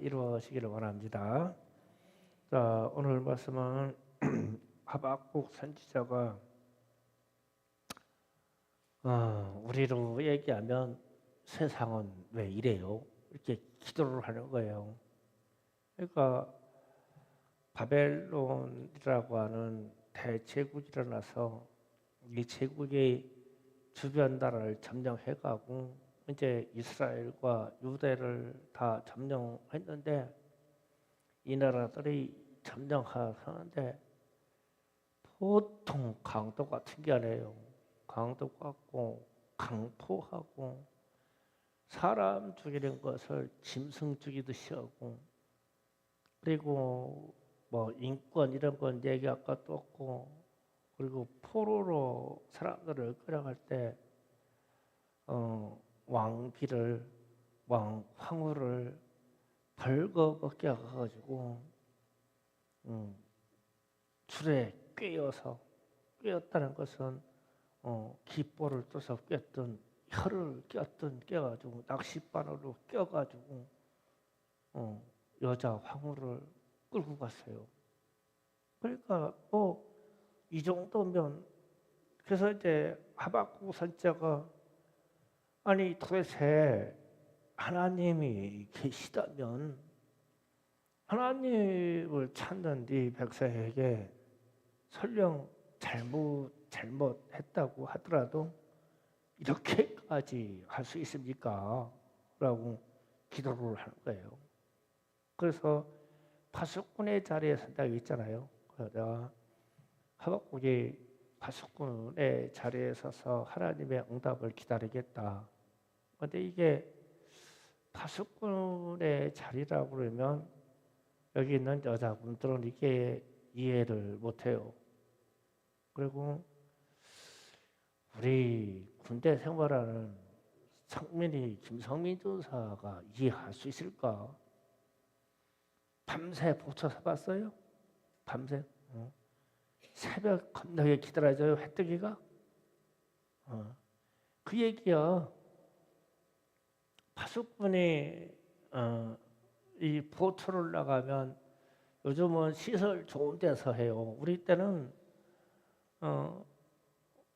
이루어지기를 원합니다. 자, 오늘 말씀은 하박국 선지자가 우리로 얘기하면 세상은 왜 이래요? 이렇게 기도를 하는 거예요. 그러니까 바벨론이라고 하는 대제국이 일어나서 이 제국이 주변 나라를 점령해가고 이제 이스라엘과 유대를 다 점령했는데 이 나라들이 점령하는데 보통 강도가 특이하네요. 강도 같고 강포하고 사람 죽이는 것을 짐승 죽이듯이 하고 그리고 뭐 인권 이런 건 얘기할 것도 없고 그리고 포로로 사람들을 끌어갈 때 황후를 벌거벗게 해가지고 줄에 꿰었다는 것은 깃볼을 떠서 꿰었던 혀를 껴가지고 낚싯바늘로 껴가지고 여자 황후를 끌고 갔어요. 그러니까 뭐 이 정도면 그래서 이제 하박국 선지자가 아니 도대체 하나님이 계시다면 하나님을 찾는 네 백성에게 설령 잘못했다고 하더라도 이렇게까지 할 수 있습니까? 라고 기도를 하는 거예요. 그래서 파수꾼의 자리에 선다고 있잖아요. 내가 하박국이 파수꾼의 자리에 서서 하나님의 응답을 기다리겠다. 그런데 이게 파수꾼의 자리라고 그러면 여기 있는 여자분들은 이게 이해를 못해요. 그리고 우리 군대 생활하는 성민이 김성민 조사가 이해할 수 있을까? 밤새 보초 서봤어요? 밤새? 새벽 겁나게 기다려져요, 해뜨기가? 그 얘기야. 파수꾼이 이 보초를 나가면 요즘은 시설 좋은 데서 해요. 우리 때는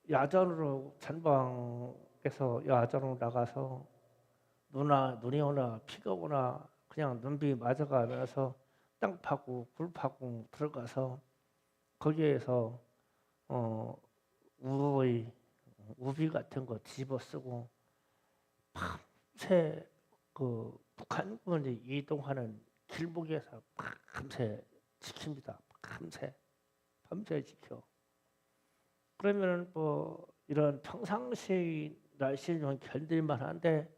야전으로 전방에서 야전으로 나가서 눈이 오나 피가 오나 그냥 눈비 맞아가면서 땅 파고 굴 파고 들어가서 거기에서 우비 같은 거 뒤집어 쓰고 밤새 그 북한군이 이동하는 길목에서 밤새 지킵니다. 밤새 지켜. 그러면 뭐 이런 평상시 날씨는 견딜만 한데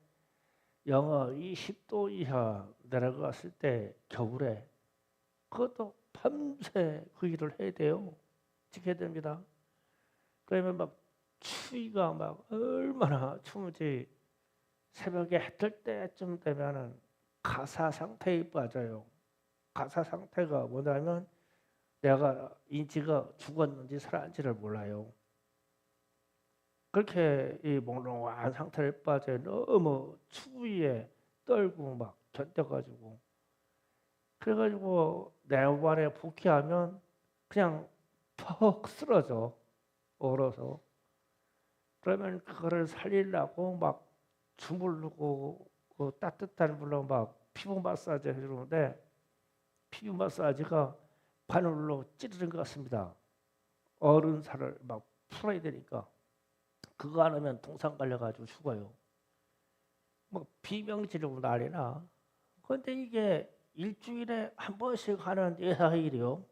영하 20도 이하 내려갔을 때 겨울에 그것도 밤새 그 일을 해야 돼요. 지켜야 됩니다. 그러면 막 추위가 막 얼마나 추운지 새벽에 해 뜰 때쯤 되면은 가사 상태에 빠져요. 가사 상태가 뭐냐면 내가 인지가 죽었는지 살았는지를 몰라요. 그렇게 이 몽롱한 상태에 빠져 너무 추위에 떨고 막 견뎌가지고 그래가지고 내관에 복귀하면 그냥 퍽 쓰러져 얼어서 그러면 그거를 살리려고 막 주물르고 그 따뜻한 물로 막 피부 마사지 해주는데 피부 마사지가 바늘로 찌르는 것 같습니다. 어른 살을 막 풀어야 되니까 그거 안 하면 동상 걸려가지고 죽어요. 뭐 비명지르고 난리나. 그런데 이게 일주일에 한 번씩 하는 예사일이요.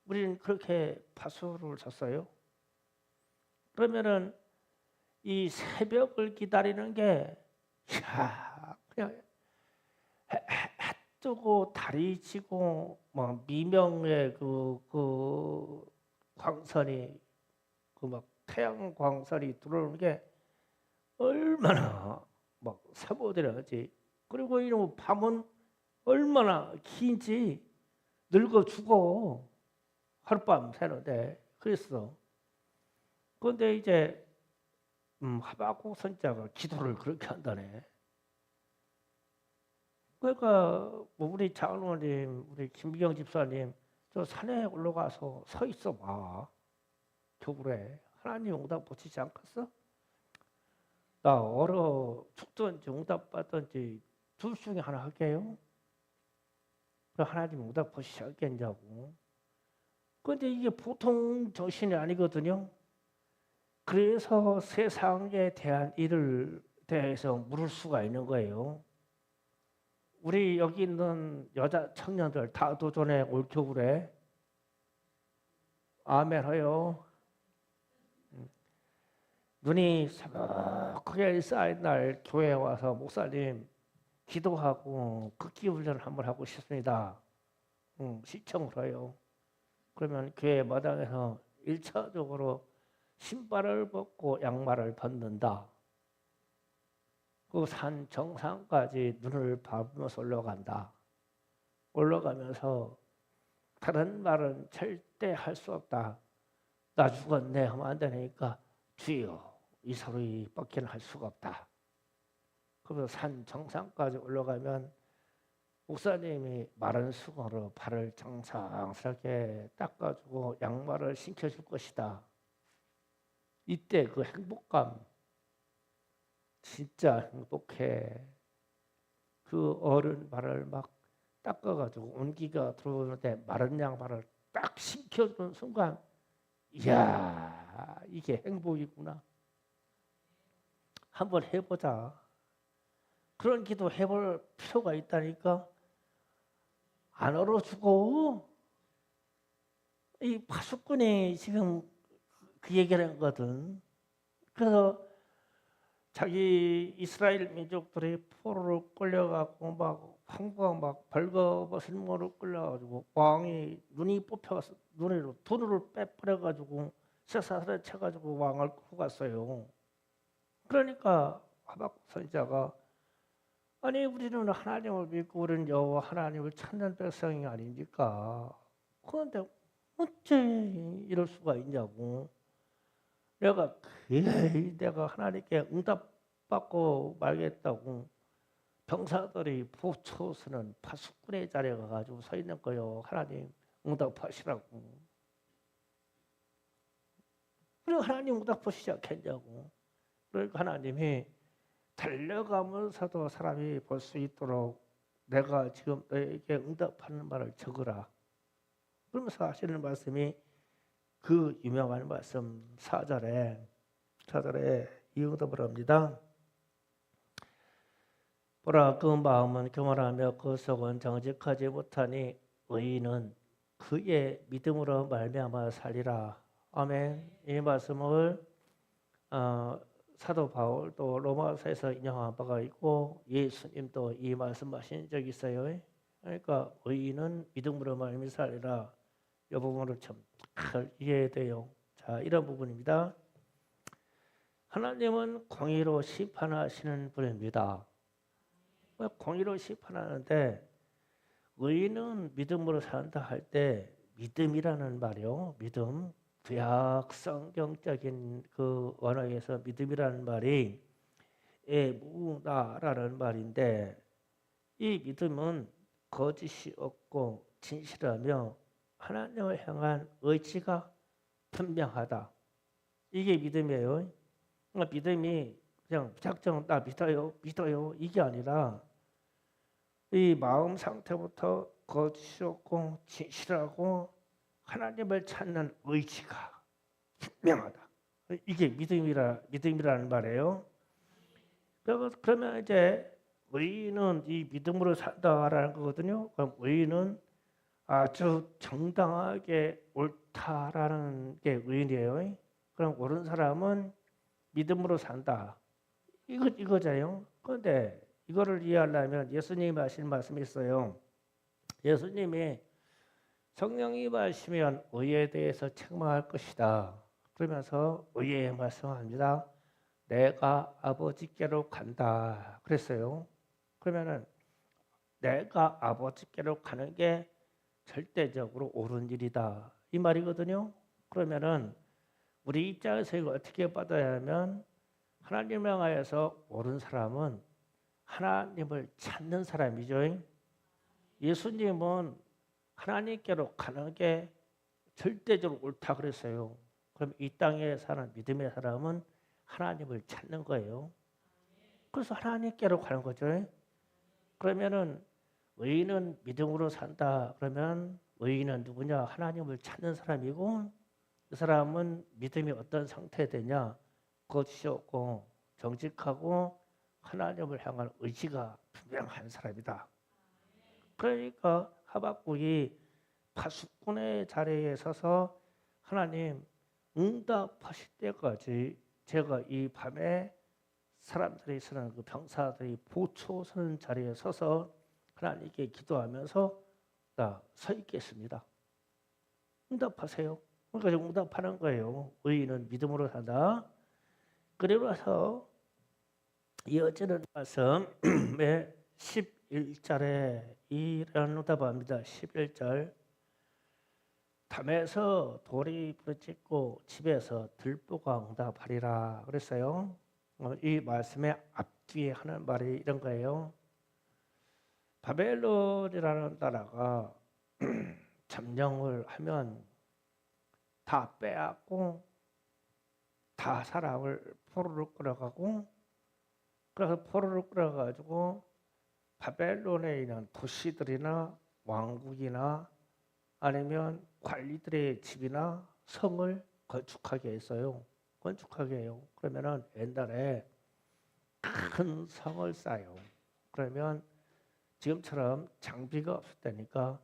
우리는 그렇게 파수를 쳤어요. 그러면은 이 새벽을 기다리는 게 그냥 해 뜨고 달이 지고 막 미명의 그 광선이 그 막 태양 광선이 들어오는 게 얼마나 막 사모들하지. 그리고 이놈 밤은 얼마나 긴지 늙어 죽어. 하룻밤 새는데 그랬어. 그런데 이제 하박국 선지자가 기도를 그렇게 한다네. 그러니까 뭐 우리 장로님, 우리 김기경 집사님 저 산에 올라가서 서 있어 봐. 겨울에 하나님 응답 보시지 않겠어? 나 얼어 죽든지 응답 받든지 둘 중에 하나 할게요. 그 하나님 응답 보시지 않겠냐고. 그런데 이게 보통 정신이 아니거든요. 그래서 세상에 대한 일을 대해서 물을 수가 있는 거예요. 우리 여기 있는 여자 청년들 다 도전해 올 겨울에 아멘 하요. 눈이 새벽하게 쌓인 날 교회에 와서 목사님 기도하고 극기 훈련을 한번 하고 싶습니다. 시청을 해요. 그러면 교회 마당에서 1차적으로 신발을 벗고 양말을 벗는다. 그 산 정상까지 눈을 밟으면서 올라간다. 올라가면서 다른 말은 절대 할 수 없다. 나 죽었네 하면 안 되니까 주여 이 소리밖에 할 수가 없다. 그래서 산 정상까지 올라가면 목사님이 마른 수건으로 발을 정상스럽게 닦아주고 양말을 신겨줄 것이다. 이때 그 행복감 진짜 행복해. 그 어른 발을 막 닦아가지고 온기가 들어오는데 마른 양말을 딱 신겨주는 순간 이야 이게 행복이구나. 한번 해보자. 그런 기도 해볼 필요가 있다니까. 안 얼어 죽어. 이 파수꾼이 지금 그 얘기를 한 거거든. 그래서 자기 이스라엘 민족들이 포로로 끌려가고 막 황부가 막 벌거벗은 모로 끌려가지고 왕이 눈이 뽑혀서 눈으로 돈을 빼버려가지고 쇠사슬에 쳐가지고 왕을 끌고 갔어요. 그러니까 하박국 선지자가 아니 우리는 하나님을 믿고 우리는 여호와 하나님을 찾는 백성이 아닙니까? 그런데 어째 이럴 수가 있냐고. 내가 하나님께 응답받고 말겠다고 병사들이 보초서는 파수꾼의 자리에 가가지고 서 있는 거요. 하나님 응답하시라고. 그리고 하나님 응답하시지 않겠냐고. 그러니까 하나님이 달려가면서도 사람이 볼 수 있도록 내가 지금 너에게 응답하는 말을 적으라. 그러면서 하시는 말씀이 그 유명한 말씀 4절에 이 응답을 합니다. 보라 그 마음은 교만하며 그 속은 정직하지 못하니 의인은 그의 믿음으로 말미암아 살리라. 아멘. 이 말씀을 사도 바울도 로마서에서 인용한 바가 있고 예수님도 이 말씀하신 적이 있어요. 그러니까 의인은 믿음으로 말미암아 살리라. 이 부분을 참 잘 이해돼요. 자, 이런 부분입니다. 하나님은 공의로 심판하시는 분입니다. 공의로 심판하는데 의인은 믿음으로 산다 할 때 믿음이라는 말이요. 믿음. 구약 성경적인 그 언어에서 믿음이라는 말이 에무나라는 말인데 이 믿음은 거짓이 없고 진실하며 하나님을 향한 의지가 분명하다. 이게 믿음이에요. 그러니까 믿음이 그냥 무작정 나 믿어요 이게 아니라 이 마음 상태부터 거짓이 없고 진실하고 하나님을 찾는 의지가 분명하다. 이게 믿음이라는 말이에요. 그러면 이제 의인은 이 믿음으로 산다라는 거거든요. 그럼 의인은 아주 정당하게 옳다라는 게 의인이에요. 그럼 옳은 사람은 믿음으로 산다. 이거잖아요. 그런데 이거를 이해하려면 예수님이 하신 말씀이 있어요. 예수님이 성령이 마시면 의에 대해서 책망할 것이다. 그러면서 의에 말씀합니다. 내가 아버지께로 간다. 그랬어요. 그러면은 내가 아버지께로 가는 게 절대적으로 옳은 일이다. 이 말이거든요. 그러면은 우리 입장에서 이거 어떻게 받아야 하면 하나님을 향하여서 옳은 사람은 하나님을 찾는 사람이죠. 예수님은 하나님께로 가는 게 절대적으로 옳다 그랬어요. 그럼 이 땅에 사는 믿음의 사람은 하나님을 찾는 거예요. 그래서 하나님께로 가는 거죠. 그러면은 의인은 믿음으로 산다. 그러면 의인은 누구냐? 하나님을 찾는 사람이고, 그 사람은 믿음이 어떤 상태에 되냐? 거짓없고 정직하고 하나님을 향한 의지가 분명한 사람이다. 그러니까 하박국이 파수꾼의 자리에 서서 하나님 응답하실 때까지 제가 이 밤에 사람들이 서는 그 병사들이 보초 서는 자리에 서서 하나님께 기도하면서 나 서 있겠습니다. 응답하세요. 그러니까 응답하는 거예요. 의인은 믿음으로 산다. 그리고 나서 이어지는 말씀에 11절에 이런 응답합니다. 11절 담에서 돌이 부르짖고 집에서 들보가 응답하리라 그랬어요. 이 말씀의 앞뒤에 하는 말이 이런 거예요. 바벨론이라는 나라가 점령을 하면 다 빼앗고 다 사람을 포로로 끌어가고, 그래서 포로로 끌어가지고 바벨론에 있는 도시들이나 왕국이나 아니면 관리들의 집이나 성을 건축하게 했어요. 건축하게 해요. 그러면은 옛날에 큰 성을 쌓아요. 그러면 지금처럼 장비가 없을 때니까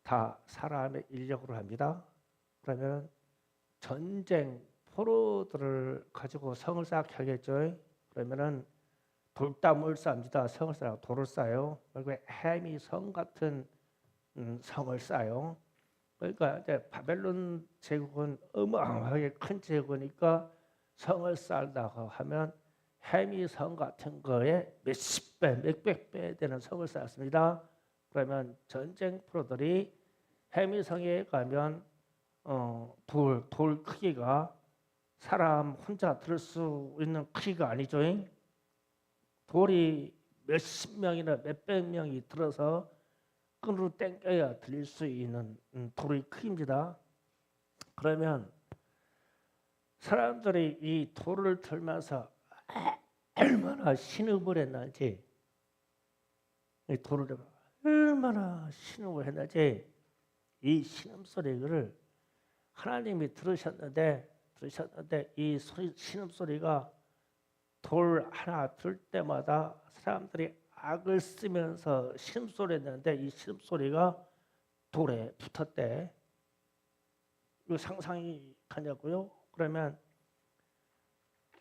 다 사람의 인력으로 합니다. 그러면 전쟁 포로들을 가지고 성을 쌓게 하겠죠. 그러면은 돌담을 쌉니다. 성을 쌓고 돌을 쌓아요. 그리고 해미 성 같은 성을 쌓아요. 그러니까 이제 바벨론 제국은 어마어마하게 큰 제국이니까 성을 쌓다가 하면 해미 성 같은 거에 몇십 배, 몇백 배 되는 성을 쌓았습니다. 그러면 전쟁 포로들이 해미 성에 가면 돌 크기가 사람 혼자 들 수 있는 크기가 아니죠. 돌이 몇십 명이나 몇백 명이 들어서 끈으로 땡겨야 들릴 수 있는 돌의 크기입니다. 그러면 사람들이 이 돌을 들면서 얼마나 신음을 했는지, 이 돌을 들면 얼마나 신음을 했는지, 이 신음소리를 하나님이 들으셨는데 이 신음소리가 돌 하나 들 때마다 사람들이 악을 쓰면서 신음소리 했는데 이 신음소리가 돌에 붙었대. 이거 상상이 가냐고요? 그러면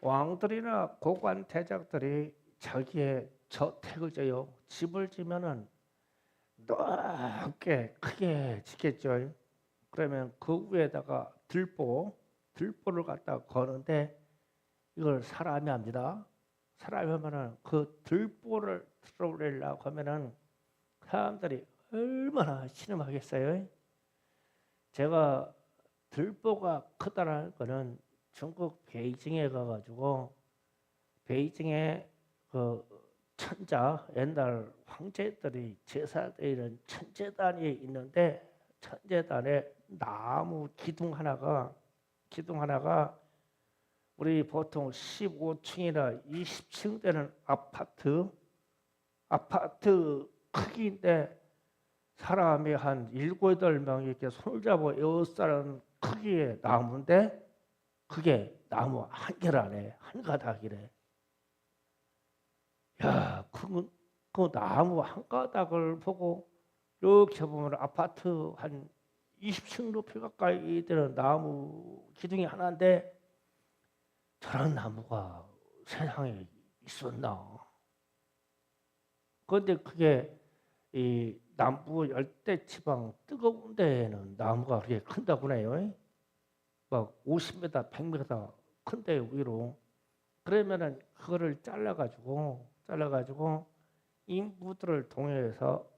왕들이나 고관 대작들이 자기의 저택을 져요. 집을 지면은 넓게 크게 짓겠죠. 그러면 그 위에다가 들보를 갖다 거는데 이걸 사람이 합니다. 사람이 하면은 그 들보를 들어올리려고 하면은 사람들이 얼마나 신음하겠어요. 제가 들보가 크다는 거는 중국 베이징에 가가지고 베이징에 그 천자 옛날 황제들이 제사 드리는 천제단이 있는데 천제단에 나무 기둥 하나가 우리 보통 15층이나 20층 되는 아파트 크기인데 사람이 한 7, 8명이 이렇게 손을 잡고 에워싸는 크기의 나무인데 그게 나무 한 개라네. 한 가닥이래. 야, 그 나무 한 가닥을 보고 이렇게 보면 아파트 한 20층 높이 가까이 되는 나무 기둥이 하나인데 저런 나무가 세상에 있었나? 그런데 그게 이 남부 열대 지방 뜨거운 데에는 나무가 그렇게 큰다고 해요. 막 50m, 100m 큰데 위로. 그러면은 그거를 잘라가지고 인부들을 동해서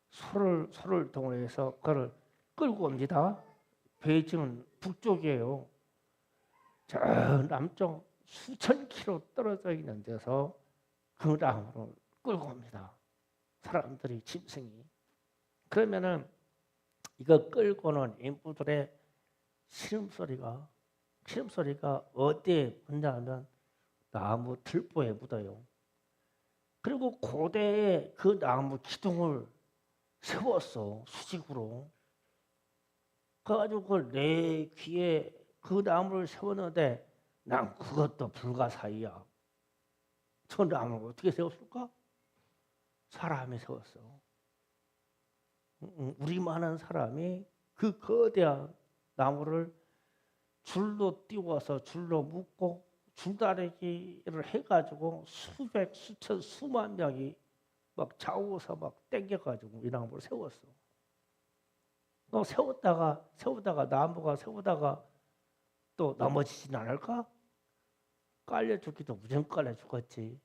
소를 동해서 그걸 끌고 옵니다. 베이징은 북쪽이에요. 저 남쪽 수천 킬로 떨어져 있는 데서 그 나무를 끌고 옵니다. 사람들이 짐승이. 그러면은 이거 끌고는 인부들의 신음소리가 어디에 묻냐면 나무 들보에 묻어요. 그리고 고대에 그 나무 기둥을 세웠어, 수직으로. 그래가지고 그걸 내 귀에 그 나무를 세웠는데 난 그것도 불가사의야. 저 나무를 어떻게 세웠을까? 사람이 세웠어. 우리만한 사람이 그 거대한 나무를 줄로 띄워서 줄로 묶고 줄다리기를 해가지고 수백, 수천, 수만 명이 막 좌우서 막 땡겨가지고 이 나무를 세웠어. 너 세우다가 나무가 세우다가 또 넘어지진 않을까? 깔려 죽기도 무조건 깔려 죽었지.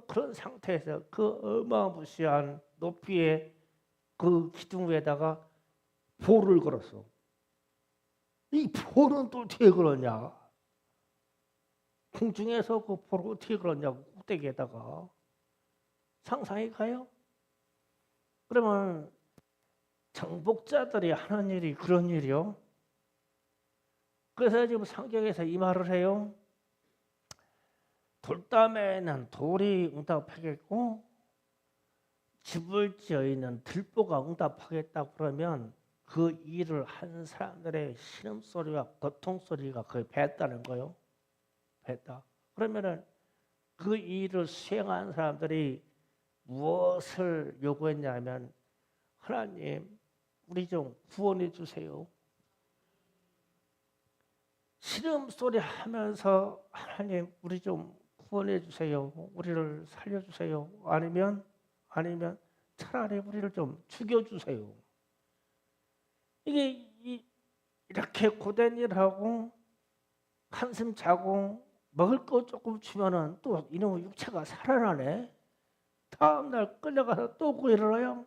그런 상태에서 그 어마무시한 높이의 그 기둥 위에다가 볼을 걸었어. 이 볼은 또 어떻게 걸었냐? 공중에서 그 볼을 어떻게 걸었냐고, 꼭대기에다가. 상상이 가요? 그러면 정복자들이 하는 일이 그런 일이요. 그래서 지금 성경에서 이 말을 해요. 돌담에는 돌이 응답하겠고 집을 지어 있는 들보가 응답하겠다고 그러면 그 일을 한 사람들의 신음소리와 고통소리가 거의 배했다는 거예요. 배했다. 그러면은 그 일을 수행한 사람들이 무엇을 요구했냐면 하나님 우리 좀 구원해 주세요. 신음소리 하면서 하나님 우리 좀 구원해 주세요. 우리를 살려 주세요. 아니면 차라리 우리를 좀 죽여 주세요. 이게 이렇게 고된 일하고 한숨 자고 먹을 거 조금 주면은 또 이놈의 육체가 살아나네. 다음 날 끌려가서 또 그 일어나요.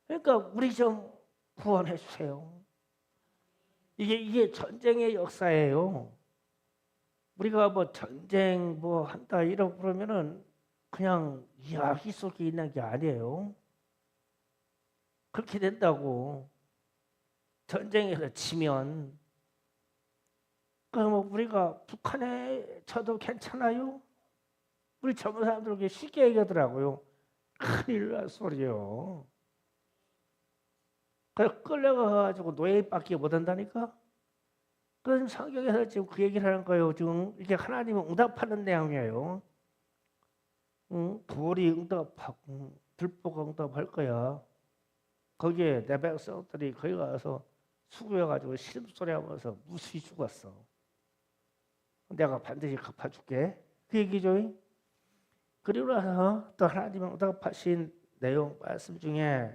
그러니까 우리 좀 구원해 주세요. 이게 전쟁의 역사예요. 우리가 뭐 전쟁 뭐 한다 이러고 그러면은 그냥 이야기 속에 있는 게 아니에요. 그렇게 된다고. 전쟁에서 지면 그럼 우리가 북한에 쳐도 괜찮아요? 우리 젊은 사람들에게 쉽게 얘기하더라고요. 큰일 날 소리요. 그래서 끌려가가지고 노예밖에 못한다니까? 그래서 성경에서 지금 그 얘기를 하는 거예요. 지금 이게 하나님은 응답하는 내용이에요. 돌이 응답하고 들보가 응답할 거야. 거기에 내 백성들이 거기 가서 수고해가지고 신음소리 하면서 무수히 죽었어. 내가 반드시 갚아줄게. 그 얘기죠. 그리고 나서 또 하나님은 응답하신 내용 말씀 중에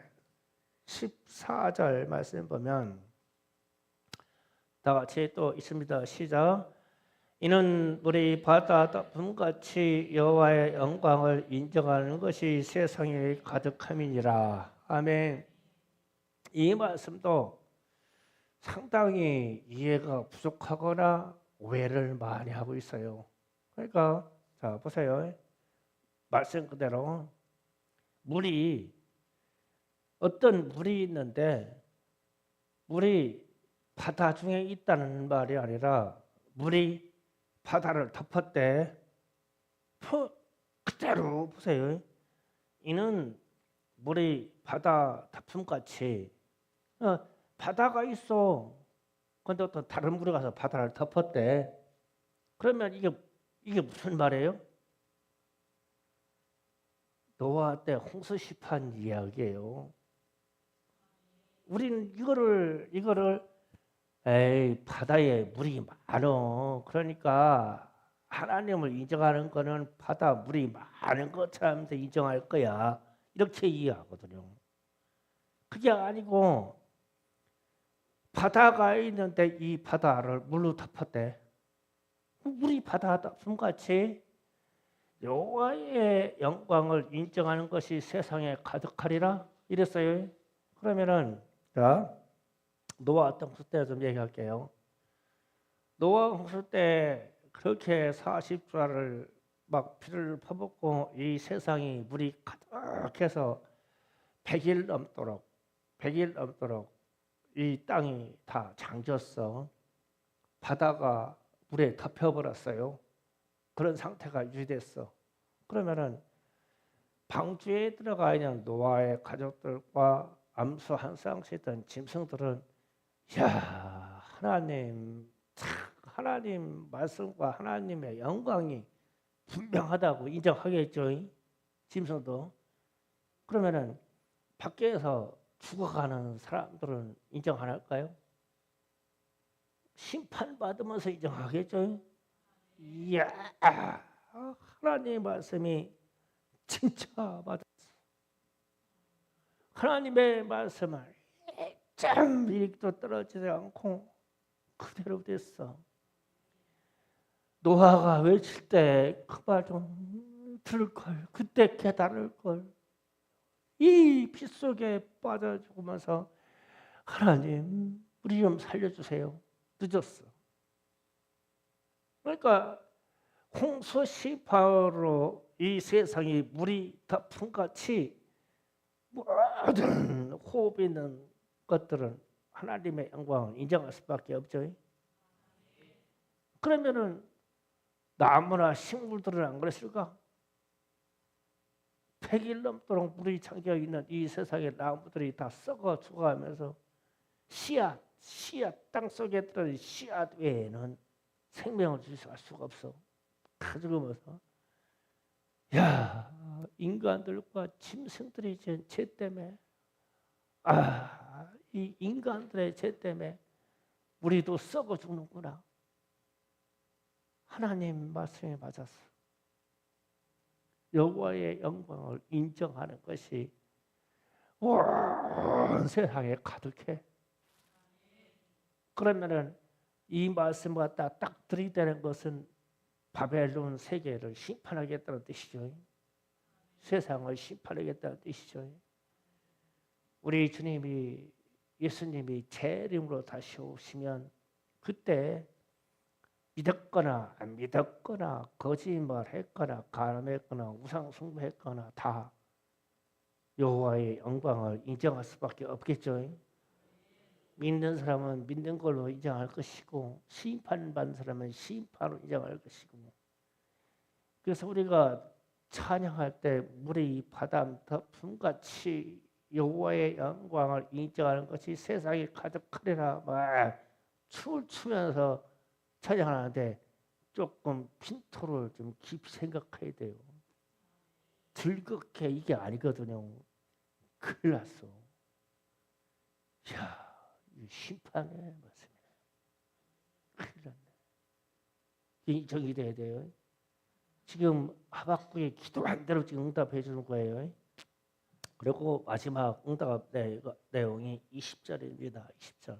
14절 말씀 보면 다 같이 또 있습니다. 시작. 이는 우리 바다 덮음같이 여호와의 영광을 인정하는 것이 세상에 가득함이니라. 아멘. 이 말씀도 상당히 이해가 부족하거나 오해를 많이 하고 있어요. 그러니까 자 보세요. 말씀 그대로 물이 어떤 물이 있는데 물이 바다 중에 있다는 말이 아니라 물이 바다를 덮었대. 그대로 보세요. 이는 물이 바다 덮음같이 바다가 있어. 근데 또 다른 물이 가서 바다를 덮었대. 그러면 이게 무슨 말이에요? 노아 때 홍수 시판 이야기예요. 우리는 이거를 에이 바다에 물이 많어. 그러니까 하나님을 인정하는 거는 바다 물이 많은 것처럼 인정할 거야. 이렇게 이해하거든요. 그게 아니고 바다가 있는데 이 바다를 물로 덮었대. 물이 바다 덮음같이 여호와의 영광을 인정하는 것이 세상에 가득하리라 이랬어요. 그러면은 자 노아 홍수 때 좀 얘기할게요. 노아 홍수 때 그렇게 40조를 막 피를 퍼붓고 이 세상이 물이 가득해서 100일 넘도록 이 땅이 다 잠겼어. 바다가 물에 덮여버렸어요. 그런 상태가 유지됐어. 그러면은 방주에 들어가 있는 노아의 가족들과 암수 한 쌍씩 있던 짐승들은 야 하나님 참 하나님 말씀과 하나님의 영광이 분명하다고 인정하겠죠. 짐승도. 그러면은 밖에서 죽어가는 사람들은 인정 안 할까요? 심판받으면서 인정하겠죠. 이야 하나님의 말씀이 진짜 맞았어. 하나님의 말씀을 좀 미리도 떨어지지 않고 그대로 됐어. 노아가 외칠 때 그 말 좀 들을 걸. 그때 깨달을 걸. 이 피 속에 빠져 죽으면서 하나님 우리 좀 살려주세요. 늦었어. 그러니까 홍수 시파로 이 세상이 물이 덮은 같이 모든 호흡 있는 것들은 하나님의 영광을 인정할 수밖에 없죠. 그러면은 나무나 식물들은 안 그랬을까? 100일 넘도록 물이 잠겨 있는 이 세상의 나무들이 다 썩어 죽어가면서 씨앗 땅속에 들어있는 씨앗 외에는 생명을 줄 수가 없어. 다 죽으면서 야 인간들과 짐승들이 죄 때문에 이 인간들의 죄 때문에 우리도 썩어 죽는구나. 하나님 말씀에 맞았어. 여호와의 영광을 인정하는 것이 온 세상에 가득해. 그러면은 이 말씀을 갖다 딱 들이대는 것은 바벨론 세계를 심판하겠다는 뜻이죠. 세상을 심판하겠다는 뜻이죠. 우리 주님이 예수님이 재림으로 다시 오시면 그때 믿었거나 안 믿었거나 거짓말했거나 가늠했거나 우상 숭배했거나 다 여호와의 영광을 인정할 수밖에 없겠죠. 믿는 사람은 믿는 걸로 인정할 것이고 심판받는 사람은 심판으로 인정할 것이고. 그래서 우리가 찬양할 때 물이 바다 덮음같이 여호와의 영광을 인정하는 것이 세상에 가득하리라 막 춤을 추면서 찬양하는데 조금 핀토를 좀 깊이 생각해야 돼요. 즐겁게 이게 아니거든요. 큰일 났어. 야, 이 심판의 말씀이네. 큰일 났네. 인정이 돼야 돼요. 지금 하박국의 기도한 대로 지금 응답해 주는 거예요. 그리고 마지막 응답 내용이 20절입니다. 20절.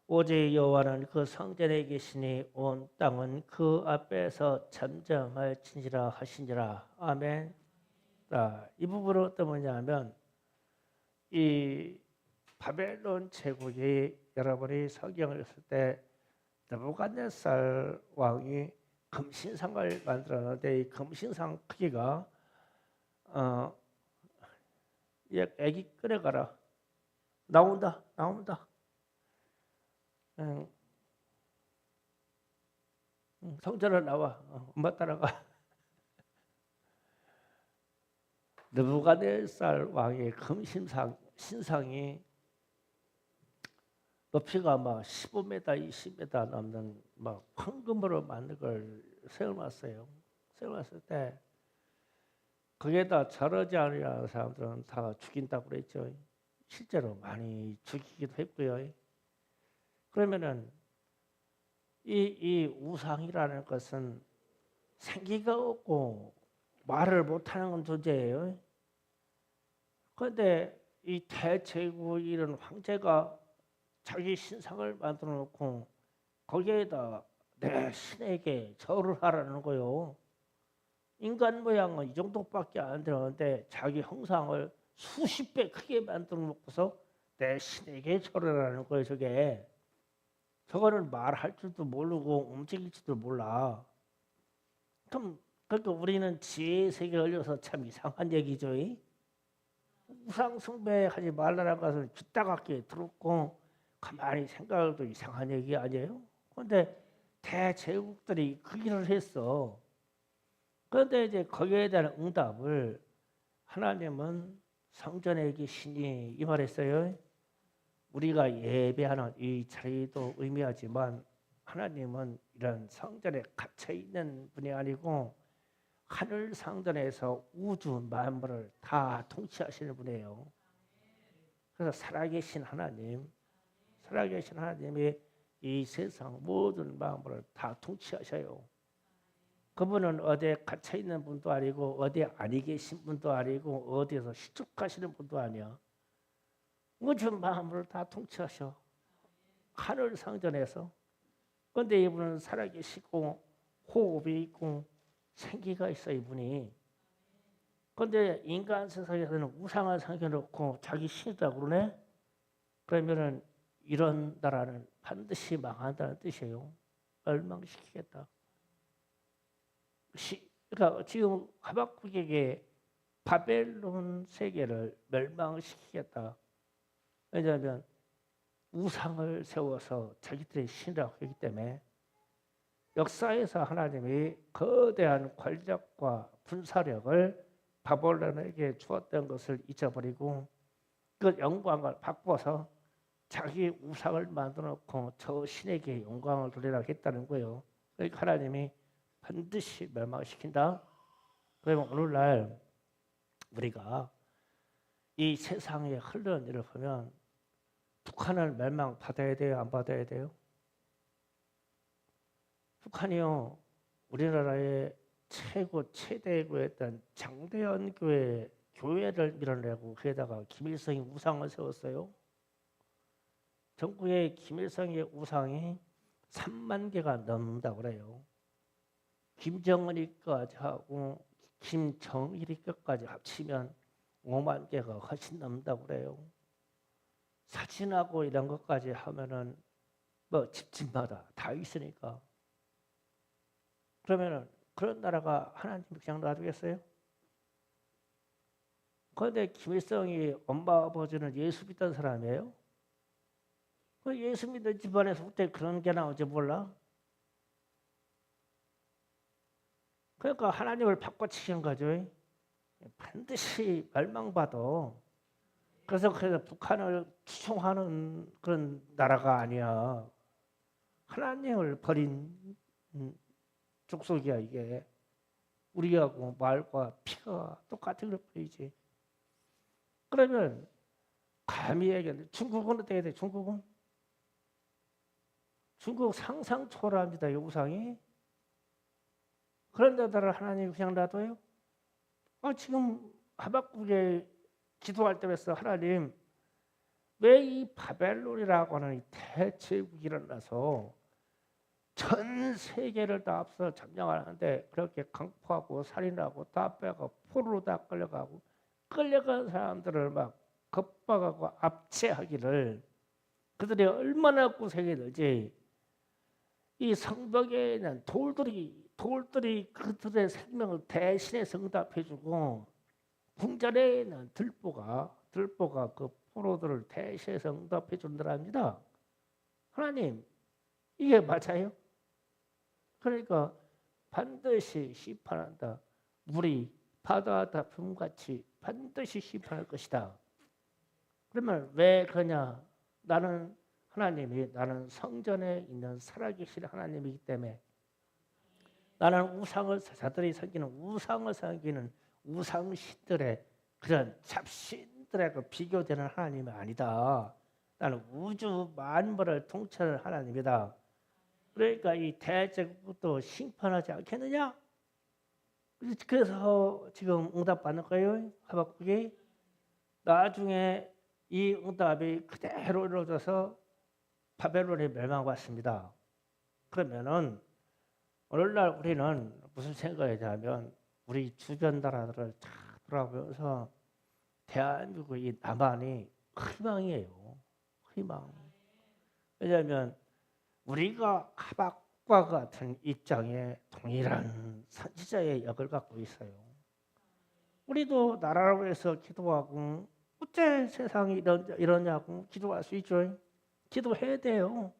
오직 여호와는 그 성전에 계시니 온 땅은 그 앞에서 잠잠할지니라 하시니라. 아멘. 이 부분은 어떤 뭐냐면 이 바벨론 제국이 여러분이 성경을 읽을 때 느부갓네살 왕이 금신상을 만들었는데 이 금신상 크기가 애기 끌어가라. 나온다. 성전을 나와. 엄마 따라가. 느부갓네살 왕의 신상이 높이가 막 15m, 20m 넘는 막 황금으로 만든 걸 세워놨어요. 세워놨을 때 거기에다 절하지 않으려는 사람들은 다 죽인다고 그랬죠. 실제로 많이 죽이기도 했고요. 그러면은 이 우상이라는 것은 생기가 없고 말을 못하는 존재예요. 그런데 이 대제국 이런 황제가 자기 신상을 만들어 놓고 거기에다 내 신에게 절을 하라는 거요. 인간 모양은 이 정도밖에 안 되는데 자기 형상을 수십 배 크게 만들어 놓고서 내 신에게 절을 하는 거예요. 저거는 말할 줄도 모르고 움직일 줄도 몰라. 그럼 그러니까 우리는 지혜의 세계에 걸려서 참 이상한 얘기죠. 우상 숭배하지 말라는 것을 빗다갑게 들었고 가만히 생각해도 이상한 얘기 아니에요? 그런데 대제국들이 그 일을 했어. 그런데 이제 거기에 대한 응답을 하나님은 성전에 계시니 이 말했어요. 우리가 예배하는 이 자리도 의미하지만 하나님은 이런 성전에 갇혀 있는 분이 아니고 하늘 성전에서 우주 만물을 다 통치하시는 분이에요. 그래서 살아계신 하나님이 이 세상 모든 만물을 다 통치하셔요. 그분은 어디에 갇혀 있는 분도 아니고 어디에 아니 계신 분도 아니고 어디에서 시축하시는 분도 아니야. 우주 만물을 다 통치하셔. 하늘 성전에서. 그런데 이분은 살아계시고 호흡이 있고 생기가 있어 이분이. 그런데 인간 세상에서는 우상을 섬겨놓고 자기 신이라고 그러네. 그러면은 이런 나라는 반드시 망한다는 뜻이에요. 멸망시키겠다. 그러니까 지금 하박국에게 바벨론 세계를 멸망시키겠다. 왜냐하면 우상을 세워서 자기들의 신이라고 하기 때문에 역사에서 하나님이 거대한 권력과 분사력을 바벨론에게 주었던 것을 잊어버리고 그 영광을 바꿔서 자기 우상을 만들어 놓고 저 신에게 영광을 돌리라고 했다는 거예요. 그러니까 하나님이 반드시 멸망시킨다. 그러면 오늘날 우리가 이 세상에 흐르는 일을 보면 북한을 멸망받아야 돼요? 안 받아야 돼요? 북한이요. 우리나라의 최대의 교회였던 장대현 교회를 밀어내고 거기다가 김일성이 우상을 세웠어요. 전국에 김일성의 우상이 3만 개가 넘는다고 그래요. 김정은이까지 하고 김정일이 것까지 합치면 5만 개가 훨씬 넘는다고 그래요. 사진하고 이런 것까지 하면은 뭐 집집마다 다 있으니까. 그러면은 그런 나라가 하나님 그냥 놔두겠어요? 그런데 김일성이 엄마 아버지는 예수 믿던 사람이에요. 그 예수 믿는 집안에서 어떻게 그런 게 나오지 몰라? 그러니까 하나님을 바꿔치기는 거죠. 반드시 멸망받아. 그래서 북한을 추종하는 그런 나라가 아니야. 하나님을 버린 족속이야 이게. 우리하고 말과 피가 똑같은 걸 뿐이지. 그러면 감히 얘기하는데 중국은 어떻게 돼? 중국 상상 초월합니다. 이 우상이. 그런 데다가 하나님 그냥 놔둬요? 지금 하박국에 기도할 때면서 하나님 왜 이 바벨론이라고 하는 이 대제국이 일어나서 전 세계를 다 앞서 점령을 하는데 그렇게 강포하고 살인하고 다 빼고 포로로 다 끌려간 사람들을 막 겁박하고 압제하기를 그들이 얼마나 고생이 들지. 이 성벽에 있는 돌들이 그들의 생명을 대신해서 응답해주고 궁전에 있는 들보가 그 포로들을 대신해서 응답해준다랍니다. 하나님 이게 맞아요? 그러니까 반드시 심판한다. 물이 바다 다품같이 반드시 심판할 것이다. 그러면 왜 그러냐? 나는 성전에 있는 살아계신 하나님이기 때문에 나는 자들이 섬기는 우상을 섬기는 우상신들의 그런 잡신들의 비교되는 하나님이 아니다. 나는 우주 만물을 통치하는 하나님이다. 그러니까 이 대제국도 심판하지 않겠느냐? 그래서 지금 응답받는 거예요. 하박국이. 나중에 이 응답이 그대로 이루어져서 바벨론이 멸망받습니다. 그러면은 오늘날 우리는 무슨 생각이 하면 우리 주변 나라들을 다 돌아보면서 대한민국의 남한이 희망이에요. 희망. 왜냐하면 우리가 과 같은 입장에 동일한 선지자의 역을 갖고 있어요. 우리도 나라를 위해서 기도하고 어째 세상이 이러냐고 기도할 수 있죠. 기도해야 돼요.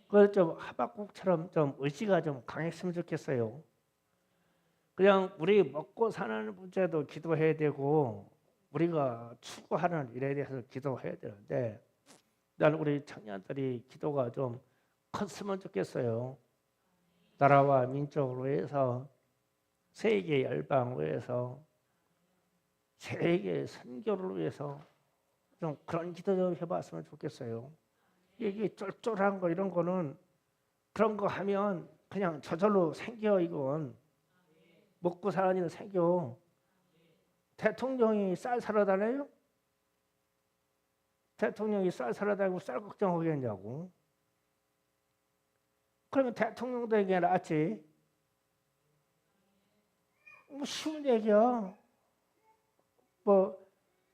그래서 좀 하박국처럼 좀 의지가 좀 강했으면 좋겠어요. 그냥 우리 먹고 사는 문제도 기도해야 되고 우리가 추구하는 일에 대해서 기도해야 되는데 난 우리 청년들이 기도가 좀 컸으면 좋겠어요. 나라와 민족을 위해서, 세계 열방을 위해서, 세계 선교를 위해서 좀 그런 기도 좀 해봤으면 좋겠어요. 이게 쫄쫄한 거 이런 거는 그런 거 하면 그냥 저절로 생겨. 이건 먹고 사는 일은 생겨. 대통령이 쌀 사러 다녀요? 대통령이 쌀 사러 다니고 쌀 걱정하겠냐고. 그러면 대통령도 얘기 낫지. 뭐 쉬운 얘기야. 뭐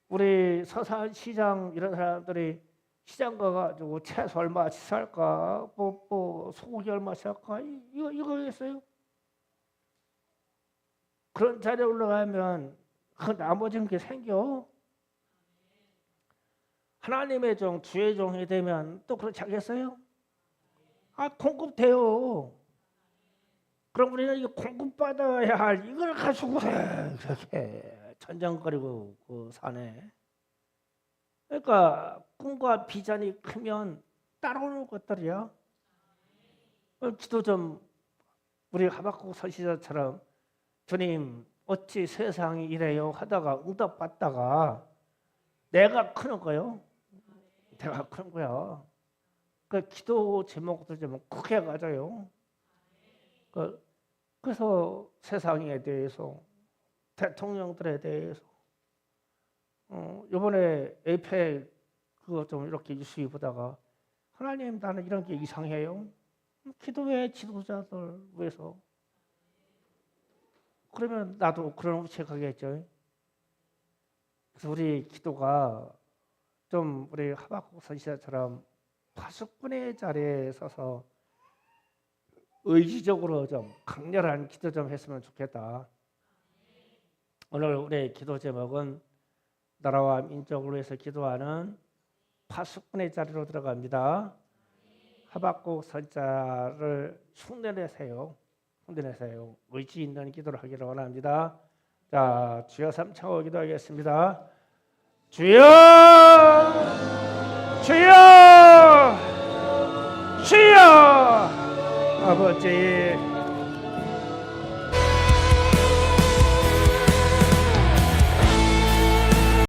우리 서산시장 이런 사람들이 시장 가가지고 채소 얼마치 살까, 뭐 소고기 얼마치 살까, 이거였어요. 그런 자리에 올라가면 그 나머지는 게 생겨. 하나님의 종, 주의 종이 되면 또 그렇지 않겠어요? 공급돼요. 그럼 우리는 이 공급받아야 할 이걸 가지고 그렇게 전쟁거리고 그 사네. 그러니까 꿈과 비전이 크면 따라오는 것들이야. 기도 좀 우리 하박국 선지자처럼 주님 어찌 세상이 이래요 하다가 응답받다가 내가 크는 거요. 내가 크는 거야. 그 기도 제목도 좀 크게 가져요. 그래서 세상에 대해서, 대통령들에 대해서, 이번에 에이펙 그거 좀 이렇게 뉴스 보다가 하나님 나는 이런 게 이상해요. 기도해 지도자들 위해서. 그러면 나도 그런 우체가겠죠. 그래서 우리 기도가 좀 우리 하박국 선지자처럼 파수꾼의 자리에 서서 의지적으로 좀 강렬한 기도 좀 했으면 좋겠다. 오늘 우리의 기도 제목은 나라와 민족을 위해서 기도하는 파수꾼의 자리로 들어갑니다. 하박국 선지자를 흉내내세요. 흉내내세요. 의지 있는 기도를 하기를 원합니다. 자, 주여 삼창으로 기도하겠습니다. 주여, 주여, 주여. 아버지